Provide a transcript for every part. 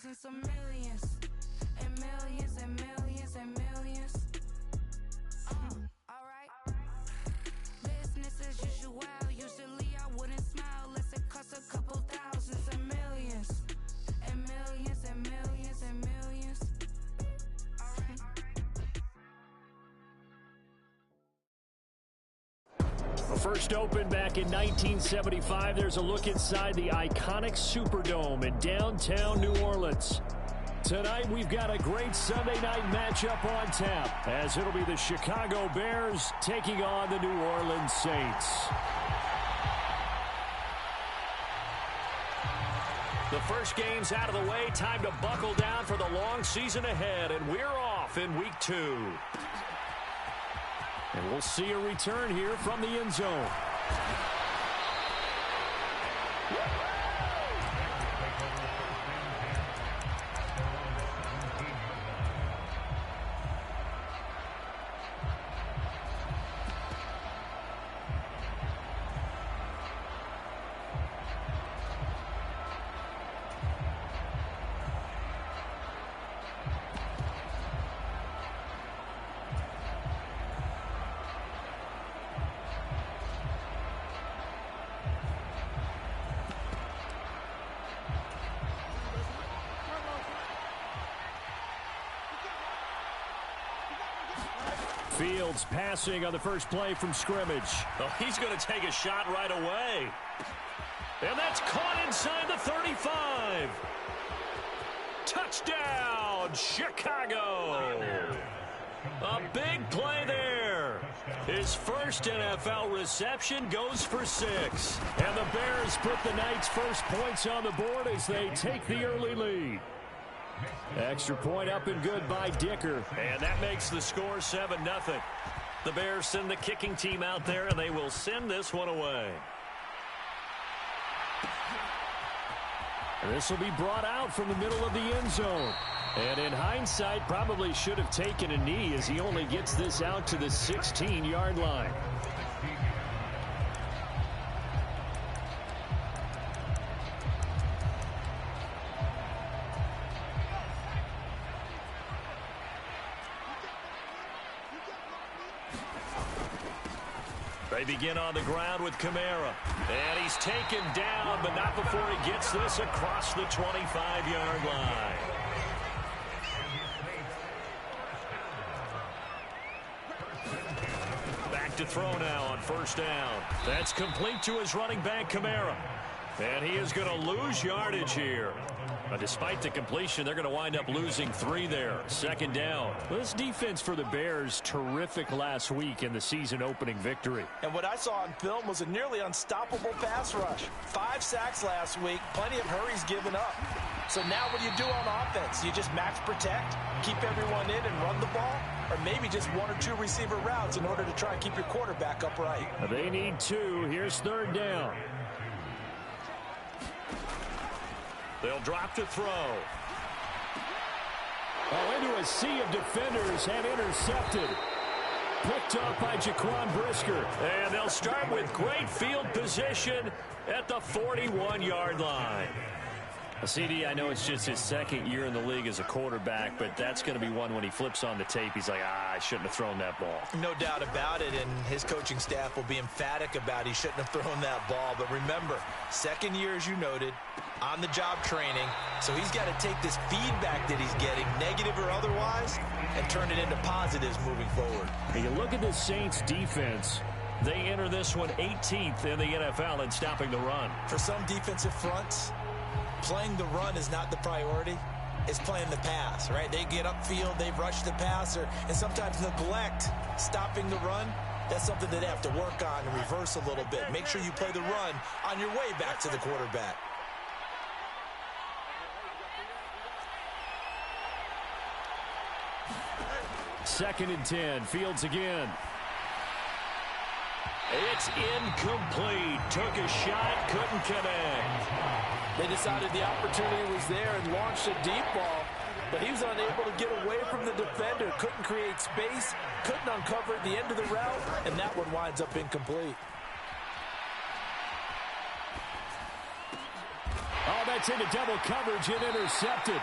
thousands of millions, and millions and millions and millions. Alright. Business as usual. Usually I wouldn't smile unless it cost a couple thousands and millions, and millions and millions and millions. First opened back in 1975, there's a look inside the iconic Superdome in downtown New Orleans. Tonight, we've got a great Sunday night matchup on tap, as it'll be the Chicago Bears taking on the New Orleans Saints. The first game's out of the way. Time to buckle down for the long season ahead, and we're off in week 2. And we'll see a return here from the end zone. Fields passing on the first play from scrimmage. Oh, he's going to take a shot right away. And that's caught inside the 35. Touchdown, Chicago. A big play there. His first NFL reception goes for 6. And the Bears put the night's first points on the board as they take the early lead. Extra point up and good by Dicker. And that makes the score 7-0. The Bears send the kicking team out there, and they will send this one away. This will be brought out from the middle of the end zone. And in hindsight, probably should have taken a knee as he only gets this out to the 16-yard line. They begin on the ground with Kamara. And he's taken down, but not before he gets this across the 25-yard line. Back to throw now on first down. That's complete to his running back, Kamara. And he is going to lose yardage here. But despite the completion, they're going to wind up losing 3 there. Second down. Well, this defense for the Bears, terrific last week in the season-opening victory. And what I saw on film was a nearly unstoppable pass rush. 5 sacks last week, plenty of hurries given up. So now what do you do on offense? You just max protect, keep everyone in and run the ball? Or maybe just 1 or 2 receiver routes in order to try and keep your quarterback upright? They need 2. Here's third down. They'll drop to throw. Oh, into a sea of defenders and intercepted. Picked up by Jaquan Brisker. And they'll start with great field position at the 41-yard line. CD, I know it's just his second year in the league as a quarterback, but that's going to be one when he flips on the tape. He's like, I shouldn't have thrown that ball. No doubt about it, and his coaching staff will be emphatic about he shouldn't have thrown that ball. But remember, second year, as you noted, on-the-job training, so he's got to take this feedback that he's getting, negative or otherwise, and turn it into positives moving forward. You look at the Saints' defense. They enter this one 18th in the NFL in stopping the run. For some defensive fronts, playing the run is not the priority. It's playing the pass, right? They get upfield, they rush the passer, and sometimes neglect stopping the run. That's something that they have to work on and reverse a little bit. Make sure you play the run on your way back to the quarterback. Second and 10. Fields again. It's incomplete. Took a shot, couldn't connect. They decided the opportunity was there and launched a deep ball, but he was unable to get away from the defender. Couldn't create space, couldn't uncover at the end of the route, and that one winds up incomplete. Oh, that gets into double coverage and intercepted.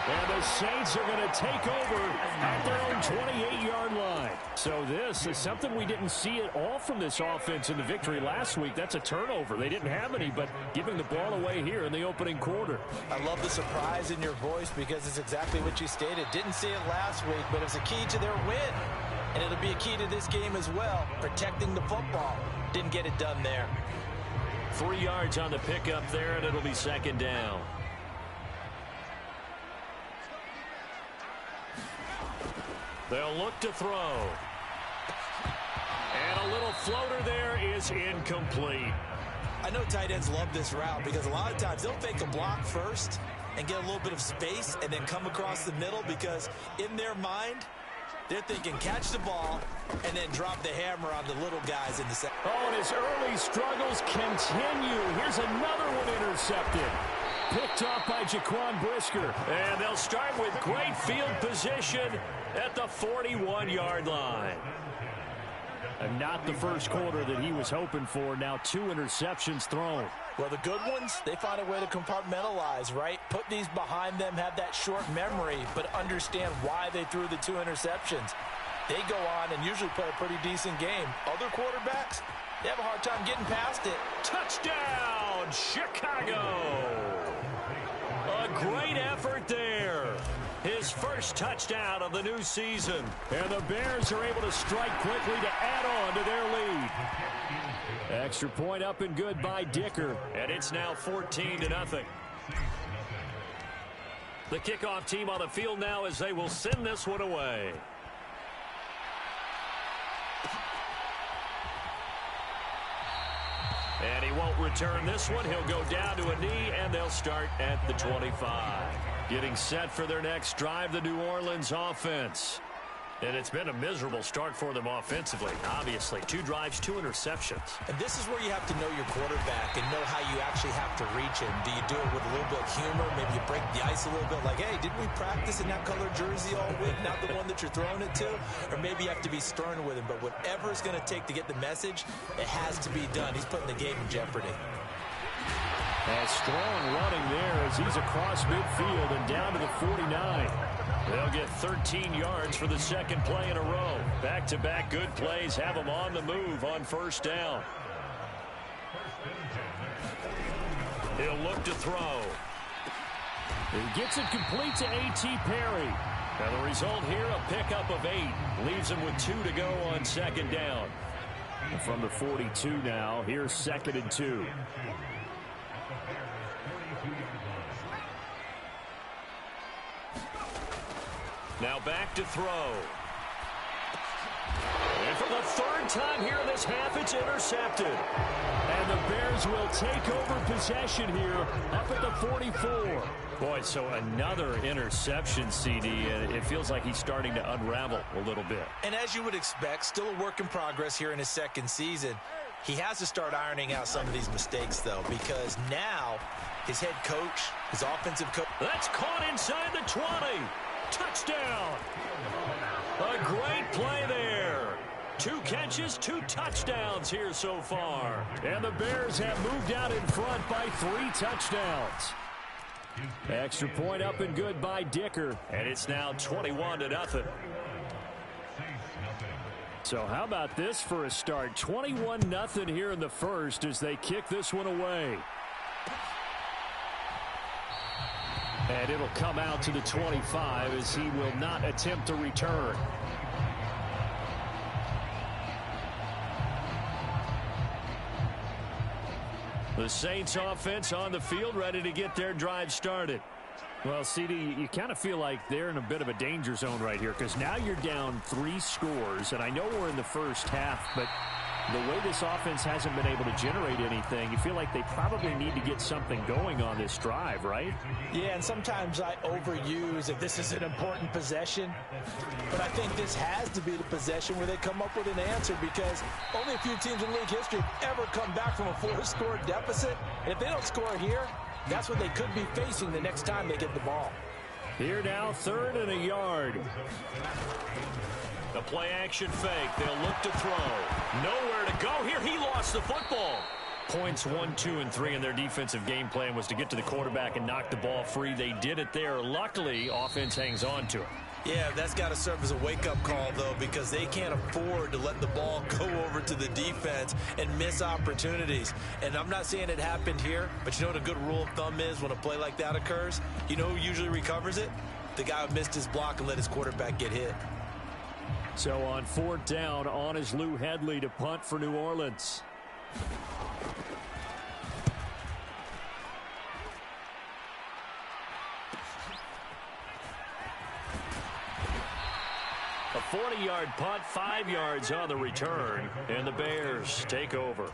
And the Saints are going to take over at their own 28-yard line. So this is something we didn't see at all from this offense in the victory last week. That's a turnover. They didn't have any, but giving the ball away here in the opening quarter. I love the surprise in your voice because it's exactly what you stated. Didn't see it last week, but it's a key to their win. And it'll be a key to this game as well, protecting the football. Didn't get it done there. 3 yards on the pickup there, and it'll be second down. They'll look to throw. And a little floater there is incomplete. I know tight ends love this route because a lot of times they'll fake a block first and get a little bit of space and then come across the middle because in their mind, they're thinking catch the ball and then drop the hammer on the little guys in the second. Oh, and his early struggles continue. Here's another one intercepted. Picked off by Jaquan Brisker. And they'll start with great field position at the 41-yard line. And not the first quarter that he was hoping for. Now 2 interceptions thrown. Well, the good ones, they find a way to compartmentalize, right? Put these behind them, have that short memory, but understand why they threw the 2 interceptions. They go on and usually play a pretty decent game. Other quarterbacks, they have a hard time getting past it. Touchdown, Chicago! A great effort there. His first touchdown of the new season. And the Bears are able to strike quickly to add on to their lead. Extra point up and good by Dicker. And it's now 14-0. The kickoff team on the field now as they will send this one away. And he won't return this one. He'll go down to a knee, and they'll start at the 25. Getting set for their next drive, the New Orleans offense. And it's been a miserable start for them offensively. Obviously, 2 drives, 2 interceptions. And this is where you have to know your quarterback and know how you actually have to reach him. Do you do it with a little bit of humor? Maybe you break the ice a little bit like, hey, didn't we practice in that color jersey all week? Not the one that you're throwing it to? Or maybe you have to be stern with him. But whatever it's going to take to get the message, it has to be done. He's putting the game in jeopardy. A strong running there as he's across midfield and down to the 49. They'll get 13 yards for the second play in a row. Back-to-back good plays have them on the move on first down. He'll look to throw. He gets it complete to A.T. Perry. And the result here, a pickup of 8. Leaves him with 2 to go on second down. From the 42 now, here's 2nd and 2. Now back to throw. And for the 3rd time here in this half, it's intercepted. And the Bears will take over possession here up at the 44. Boy, so another interception, CD, and it feels like he's starting to unravel a little bit. And as you would expect, still a work in progress here in his 2nd season. He has to start ironing out some of these mistakes, though, because now his head coach, his offensive coach. That's caught inside the 20. Touchdown. A great play there. 2 catches, 2 touchdowns here so far. And the Bears have moved out in front by 3 touchdowns. Extra point up and good by Dicker. And it's now 21-0. So how about this for a start? 21-0 here in the first as they kick this one away. And it'll come out to the 25 as he will not attempt to return. The Saints offense on the field ready to get their drive started. Well, CD, you kind of feel like they're in a bit of a danger zone right here because now you're down 3 scores, and I know we're in the first half, but the way this offense hasn't been able to generate anything, you feel like they probably need to get something going on this drive, right? Yeah, and sometimes I overuse if this is an important possession, but I think this has to be the possession where they come up with an answer because only a few teams in league history have ever come back from a 4-score deficit. And if they don't score here, that's what they could be facing the next time they get the ball. Here now, 3rd and a yard. The play action fake. They'll look to throw. Nowhere to go here. He lost the football. Points 1, 2, and 3 in their defensive game plan was to get to the quarterback and knock the ball free. They did it there. Luckily, offense hangs on to it. Yeah, that's got to serve as a wake-up call, though, because they can't afford to let the ball go over to the defense and miss opportunities. And I'm not saying it happened here, but you know what a good rule of thumb is when a play like that occurs? You know who usually recovers it? The guy who missed his block and let his quarterback get hit. So on 4th down, on is Lou Hedley to punt for New Orleans. A 40-yard punt, 5 yards on the return, and the Bears take over.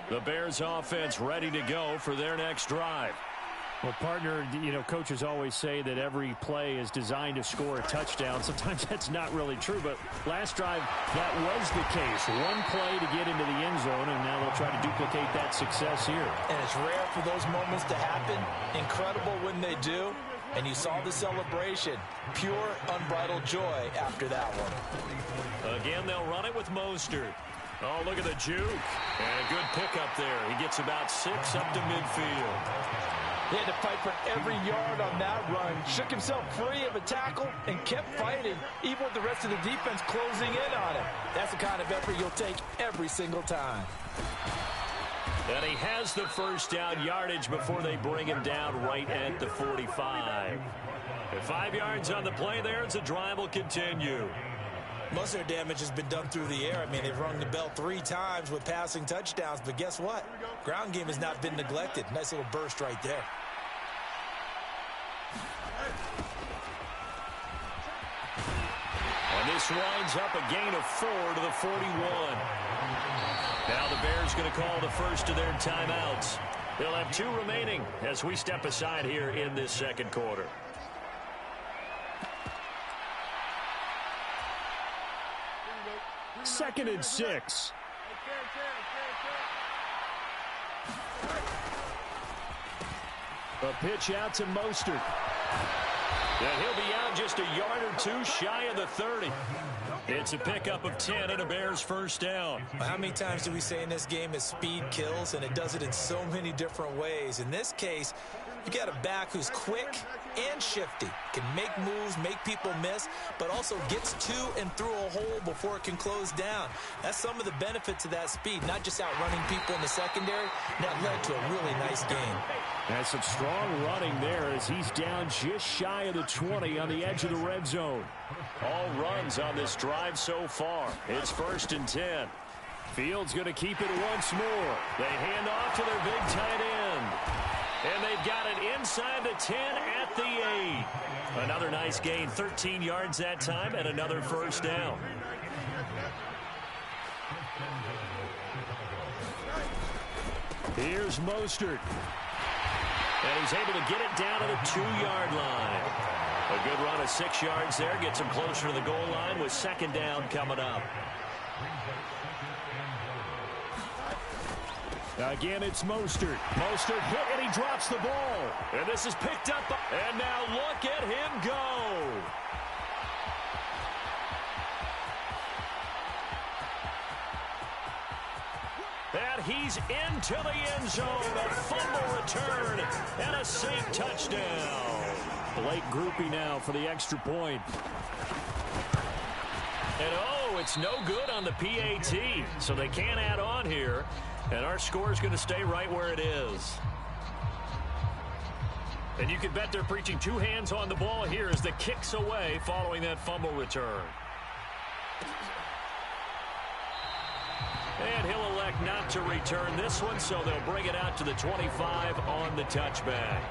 The Bears offense ready to go for their next drive. Well, partner, you know, coaches always say that every play is designed to score a touchdown. Sometimes that's not really true, but last drive, that was the case. One play to get into the end zone, and now they'll try to duplicate that success here. And it's rare for those moments to happen. Incredible when they do. And you saw the celebration. Pure, unbridled joy after that one. Again, they'll run it with Mostert. Oh, look at the juke. And a good pickup there. He gets about 6 up to midfield. He had to fight for every yard on that run. Shook himself free of a tackle and kept fighting, even with the rest of the defense closing in on him. That's the kind of effort you'll take every single time. And he has the first down yardage before they bring him down right at the 45. And 5 yards on the play there as the drive will continue. Most of their damage has been done through the air. I mean, they've rung the bell 3 times with passing touchdowns, but guess what? Ground game has not been neglected. Nice little burst right there. And this winds up a gain of 4 to the 41. Now the Bears going to call the first of their timeouts. They'll have 2 remaining as we step aside here in this second quarter. Second and 6. A pitch out to Mostert. And he'll be out just a yard or 2 shy of the 30. It's a pickup of 10 and a Bears first down. How many times do we say in this game is speed kills, and it does it in so many different ways. In this case, you got a back who's quick and shifty, can make moves, make people miss, but also gets to and through a hole before it can close down. That's some of the benefits of that speed, not just outrunning people in the secondary. That led to a really nice game. That's some strong running there as he's down just shy of the 20 on the edge of the red zone. All runs on this drive so far. It's 1st and 10. Fields going to keep it once more. They hand off to their big tight end. And they've got it inside the 10 at the 8. Another nice gain, 13 yards that time, and another first down. Here's Mostert. And he's able to get it down to the 2-yard line. A good run of 6 yards there. Gets him closer to the goal line with second down coming up. Again, it's Mostert. Mostert hit, and he drops the ball. And this is picked up. And now look at him go. And he's into the end zone. A fumble return and a safe touchdown. Blake Grupe now for the extra point. And oh, it's no good on the PAT. So they can't add on here. And our score is going to stay right where it is. And you can bet they're preaching 2 hands on the ball here as the kick's away following that fumble return. And he'll elect not to return this one, so they'll bring it out to the 25 on the touchback.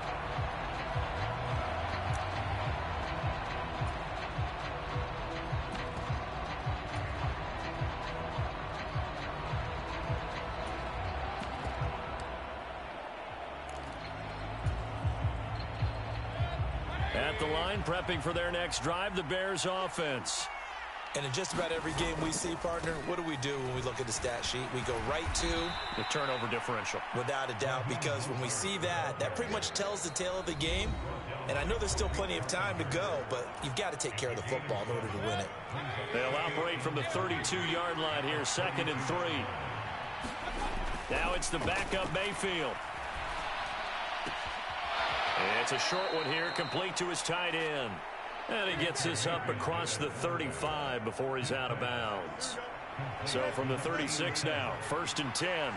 At the line, prepping for their next drive, the Bears offense. And in just about every game we see, partner, what do we do when we look at the stat sheet? We go right to the turnover differential. Without a doubt, because when we see that, that pretty much tells the tale of the game. And I know there's still plenty of time to go, but you've got to take care of the football in order to win it. They'll operate from the 32-yard line here, 2nd and 3. Now it's the backup Mayfield. It's a short one here, complete to his tight end. And he gets this up across the 35 before he's out of bounds. So from the 36 now, 1st and 10.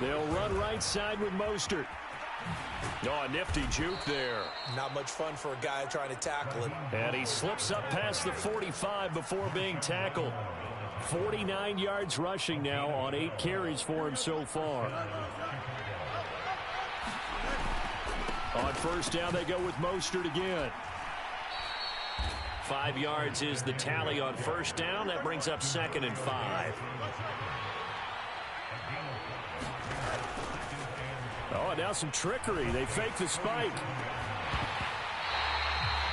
They'll run right side with Mostert. Oh, a nifty juke there. Not much fun for a guy trying to tackle it. And he slips up past the 45 before being tackled. 49 yards rushing now on 8 carries for him so far. On 1st down, they go with Mostert again. 5 yards is the tally on 1st down. That brings up 2nd and 5. Oh, and now some trickery. They fake the spike.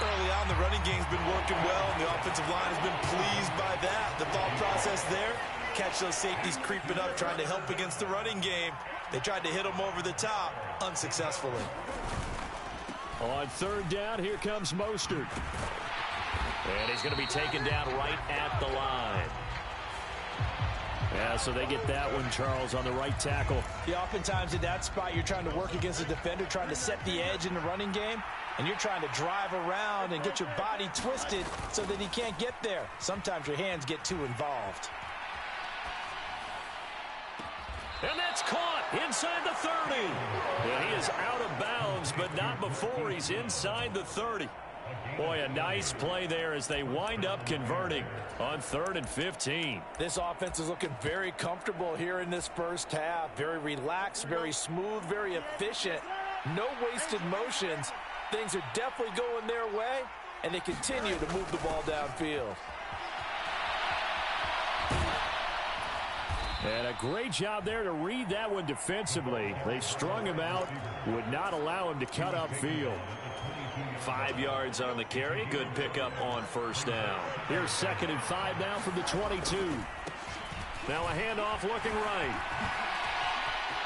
Early on, the running game's been working well, and the offensive line has been pleased by that. The thought process there, catch those safeties creeping up, trying to help against the running game. They tried to hit them over the top, unsuccessfully. On 3rd down, here comes Mostert. And he's going to be taken down right at the line. Yeah, so they get that one, Charles, on the right tackle. Yeah, oftentimes in that spot, you're trying to work against a defender, trying to set the edge in the running game, and you're trying to drive around and get your body twisted so that he can't get there. Sometimes your hands get too involved. And that's caught inside the 30. And he is out of bounds, but not before he's inside the 30. Boy, a nice play there as they wind up converting on 3rd and 15. This offense is looking very comfortable here in this first half. Very relaxed, very smooth, very efficient. No wasted motions. Things are definitely going their way, and they continue to move the ball downfield. And a great job there to read that one defensively. They strung him out, would not allow him to cut upfield. 5 yards on the carry. Good pickup on 1st down. Here's 2nd and 5 now from the 22. Now a handoff looking right.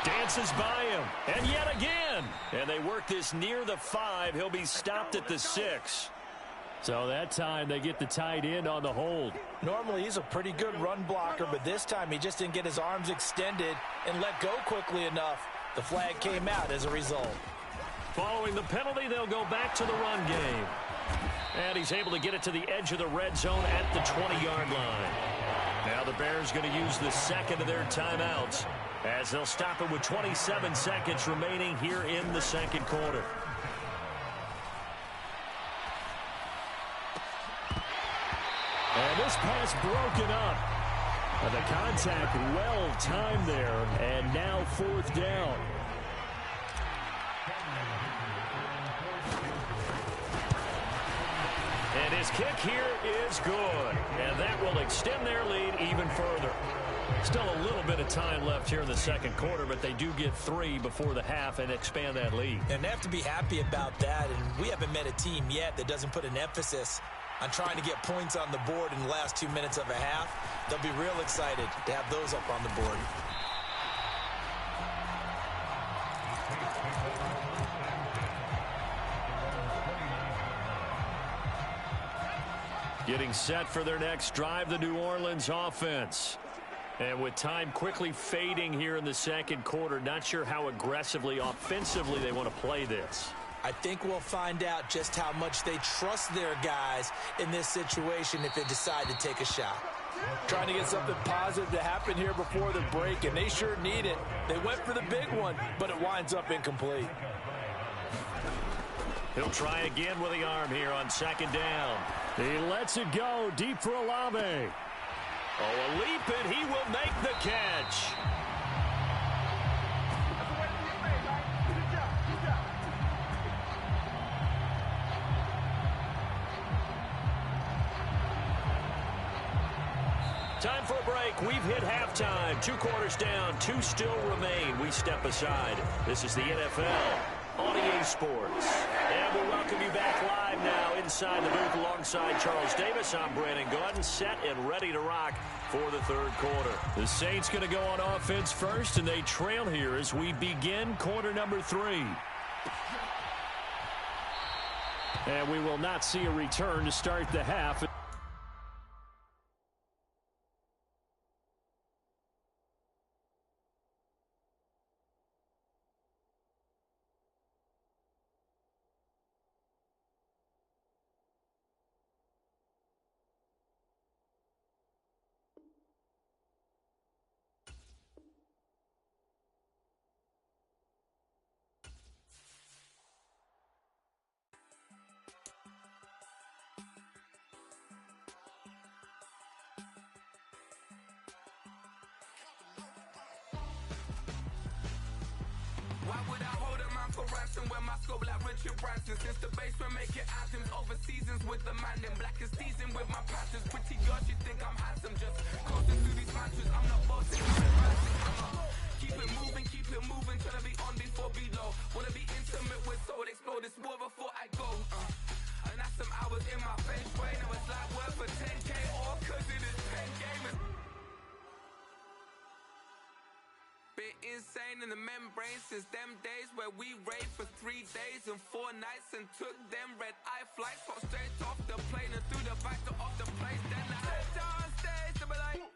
Dances by him. And yet again. And they work this near the 5. He'll be stopped at the 6. So that time they get the tight end on the hold. Normally he's a pretty good run blocker, but this time he just didn't get his arms extended and let go quickly enough. The flag came out as a result. Following the penalty, they'll go back to the run game. And he's able to get it to the edge of the red zone at the 20-yard line. Now the Bears going to use the 2nd of their timeouts as they'll stop it with 27 seconds remaining here in the 2nd quarter. And this pass broken up. And the contact well timed there. And now 4th down. And his kick here is good. And that will extend their lead even further. Still a little bit of time left here in the 2nd quarter, but they do get 3 before the half and expand that lead. And they have to be happy about that. And we haven't met a team yet that doesn't put an emphasis on trying to get points on the board in the last 2 minutes of a half. They'll be real excited to have those up on the board. Getting set for their next drive, the New Orleans offense. And with time quickly fading here in the 2nd quarter, not sure how aggressively, offensively they want to play this. I think we'll find out just how much they trust their guys in this situation if they decide to take a shot. Trying to get something positive to happen here before the break, and they sure need it. They went for the big one, but it winds up incomplete. He'll try again with the arm here on 2nd down. He lets it go deep for Olave. Oh, a leap, and he will make the catch. Time for a break. We've hit halftime. 2 quarters down. 2 still remain. We step aside. This is the NFL on EA Sports. And we'll welcome you back live now inside inside the booth alongside Charles Davis. I'm Brandon Gaudin, set and ready to rock for the third quarter. The Saints going to go on offense first, and they trail here as we begin quarter number 3. And we will not see a return to start the half. Why would I hold a man for ransom when my scope like Richard Branson? Since the basement making items over seasons with the man in black is seasoned with my passions. Pretty girl, she think I'm handsome. Just coasting through these matches, I'm not bossing. Keep it moving, trying to be on before below. Wanna be intimate with soul, explore this war before I go. And that's some hours in my bench way. Now it's like work for 10K or cause it is 10 gamers. Been insane in the membrane since them days where we raved for 3 days and 4 nights and took them red eye flights, got straight off the plane and through the back to off the place. Then I head down stage to be like.